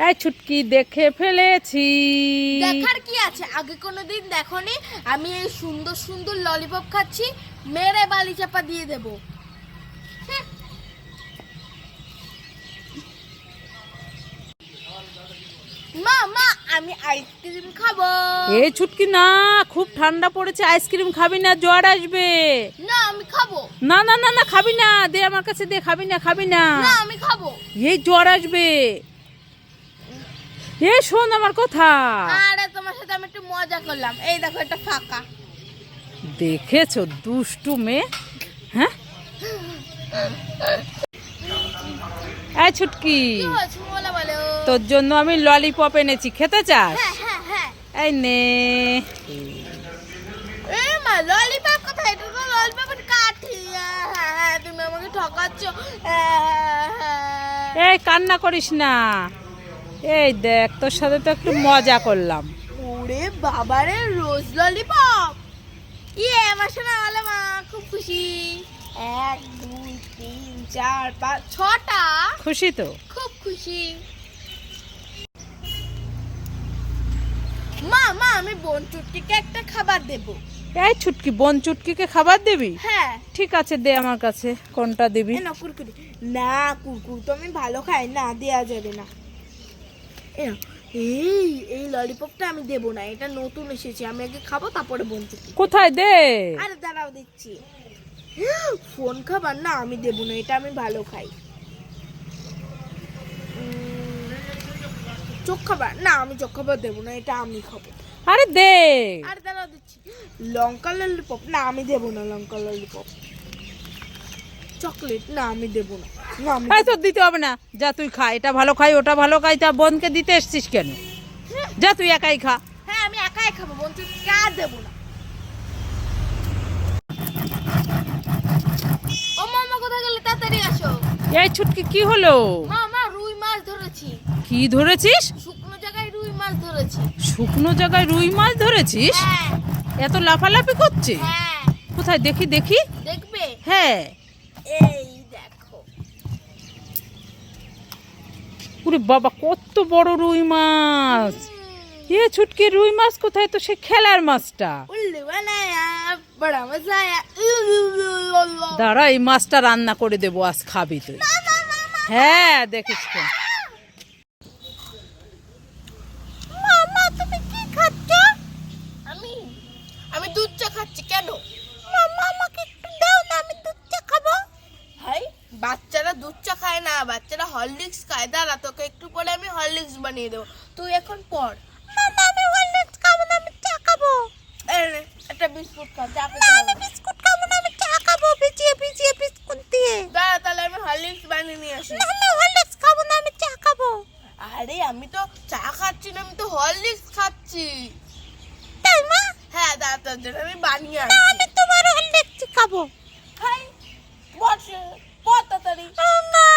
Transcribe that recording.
এই ছুটকি দেখে ফেলেছি। দেখার কি আছে, আগে কোনোদিন দেখোনি আমি এই সুন্দর সুন্দর ললিপপ খাচ্ছি, মেরে বালি চাপা দিয়ে দেব। মা মা আমি আইসক্রিম খাবো। এই ছুটকি না, খুব ঠান্ডা পড়েছে, আইসক্রিম খাবি না, জ্বর আসবে। না আমি খাবো। না না না না, খাবি না, দে আমার কাছে দে, খাবি না খাবি না। না আমি খাবো। এই জ্বর আসবে। এ শোন আমার কথা। আরে তোমার সাথে আমি একটু মজা করলাম, এই দেখো এটা ফাঁকা। দেখেছো দুষ্টু মেয়ে। হ্যাঁ এই ছুটকি, কি হয়েছে বলো বলো। তোর জন্য আমি ললিপপ এনেছি, খেতে চাস? হ্যাঁ হ্যাঁ হ্যাঁ। এই নে। এ মা ললিপপ কোথায়? এটা তো ললিপপের কাঠি। হ্যাঁ তুমি আমাকে ঠকাচ্ছ। এই কান্না করিস না, এই দেখ তোর সাথে তো একটু মজা করলাম। ওরে বাবারে, রোজ ললিপপ। আমার শোনা হলো মা, খুব খুশি। 1 2 3 4 5 6টা। খুশি তো? খুব খুশি। মা মা আমি বোন চুটকিকে একটা খাবার দেব। এই ছুটকি, বোন চুটকিকে খাবার দিবি? হ্যাঁ। ঠিক আছে, দে আমার কাছে, কোনটা দিবি? না কুরকুরি না, কুরকুর তো আমি ভালো খাই না, দেয়া যাবে না। এই এই ললিপপটা আমি দেব না, এটা নতুন এসেছে, আমি আগে খাবো তারপরে বোন চুটকি। কোথায় দে? আরে দাঁড়াও দিচ্ছি। ফোন খাবার না, আমি দেব না, এটা আমি ভালো খাই। চোখ খাবার না, আমি চোখ খাবার দেবো না, এটা আমি খাবো। আরে দে। আরে দাঁড়াও দিচ্ছি। লঙ্কা ললিপপ না, আমি দেবো না লঙ্কা ললিপপ। চকলেট না, আমি দেবো না। না আমি এই তোর দিতে হবে না, যা তুই খা, এটা ভালো খাই ওটা ভালো খাই, তা বোনকে দিতে এসছিস কেন? যা তুই একাই খা। হ্যাঁ আমি একাই খাবো, বোন চুটকি আর দেবো না। ও মামা কোথায় গেলে, তাড়াতাড়ি আসো। এই ছুটকি কি হলো? মামা রুই মাছ ধরেছি। কি ধরেছিস? শুকনো জায়গায় রুই মাছ ধরেছি। শুকনো জায়গায় রুই মাছ ধরেছিস? হ্যাঁ এত লাফালাফি করছে? হ্যাঁ। কোথায় দেখি দেখি। দেখবে? হ্যাঁ। এই দেখো। ওরে বাবা, কত বড় রুই মাছ! এ ছুটকি, রুই মাছ কোথায়? তো সে খেলার মাছটা। উল্লু বানায়া বড় মজা আয়া। দাঁড়া, এই মাছটা রান্না করে দেবো, আজ খাবি তুই। হ্যাঁ দেখিস তো। মামা তুমি কি খাচ্ছ? আমি আমি দুধ চা খাচ্ছি। কেন? মামা আমাকে একটু দাও না, আমি দুধ চা খাবো। হাই, বাচ্চারা দুধ চা খায় না, বাচ্চারা হরলিক্স খায়। দাঁড়া, তোকে একটু পরে আমি হরলিক্স বানিয়ে দেবো, তুই এখন পড়। মামা আমি হরলিক্স খাবো না, আমি চা খাবো। একটা বিস্কুট খা, চা খেতে হবে। আমি বিস্কুট খাবো না, আমি চা খাবো, ভিজিয়ে ভিজিয়ে বিস্কুট দিয়ে। দাঁড়া, তাহলে আমি হরলিক্স বানিয়ে নিয়ে আসি। না না, হরলিক্স খাবো না, আমি চা খাবো। আরে আমি তো চা খাচ্ছি না, আমি তো হরলিক্স খাচ্ছি। তাই মা? হ্যাঁ দাঁড়া, তোর জন্য আমি বানিয়ে আনছি। আমি তোমার হরলিক্স খাবো। হাই বসে পড় তাড়াতাড়ি। না